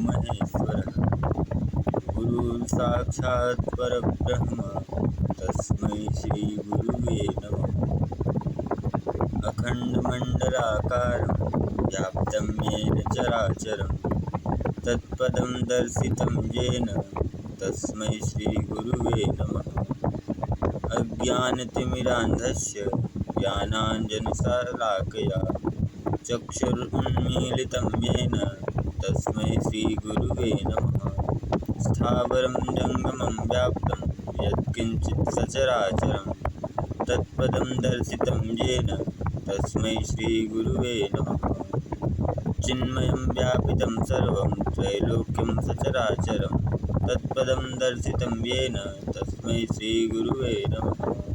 महेश्वरः गुरुसाक्षात् परब्रह्म तस्मै श्रीगुरुवे नमः। अखण्डमण्डलाकारं व्याप्तं येन चराचरं तत्पदं दर्शितं येन तस्मै श्रीगुरुवे नमः। अज्ञानतिमिरान्धस्य ज्ञानाञ्जनशलाकया चक्षुरुन्मीलितं येन तस्मै श्रीगुरुवे नमः। स्थावरं जङ्गमं व्याप्तं यत्किञ्चित् सचराचरं तत्पदं दर्शितं येन तस्मै श्रीगुरुवे नमः। चिन्मयं व्यापितं सर्वं त्रैलोक्यं सचराचरं तत्पदं दर्शितं येन तस्मै श्रीगुरुवे नमः।